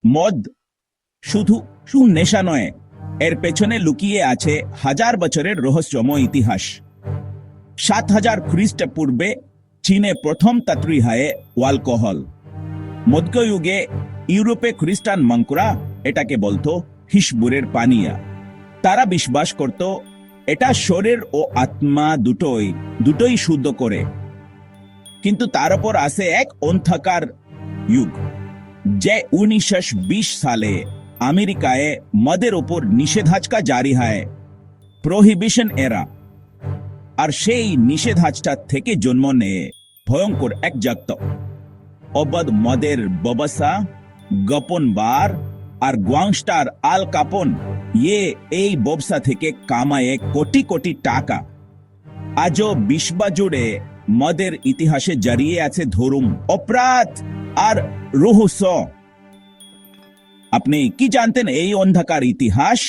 মদ শুধু নেশা নয়, এর পেছনে লুকিয়ে আছে হাজার বছরের রহস্যময় ইতিহাস। ৭,০০০ খ্রিস্টপূর্বে চীনে প্রথম তৈরি হয় অ্যালকোহল। মধ্যযুগে ইউরোপে খ্রিস্টান মঙ্করা এটাকে বলতো হিসবুরের পানীয়া। তারা বিশ্বাস করত এটা শরীর ও আত্মা দুটোই শুদ্ধ করে। কিন্তু তার উপর আসে এক অন্ধকার যুগ, যে ১৯২০ সালে আমেরিকায় মদের উপর নিষেধাজ্ঞা জারি হয়, প্রহিবিশন এরা। আর সেই নিষেধাজ্ঞা থেকে জন্ম নেয় ভয়ঙ্কর এক জগৎ, অবাধ মদের ব্যবসা, গোপন বার আর গ্যাংস্টার আল কাপন এই ব্যবসা থেকে কামায় কোটি কোটি টাকা। আজও বিশ্ব জুড়ে মদের ইতিহাসে জড়িয়ে আছে ধর্ম, অপরাধ আর রহস্য। আপনি কি জানতেন এই অন্ধকার ইতিহাস?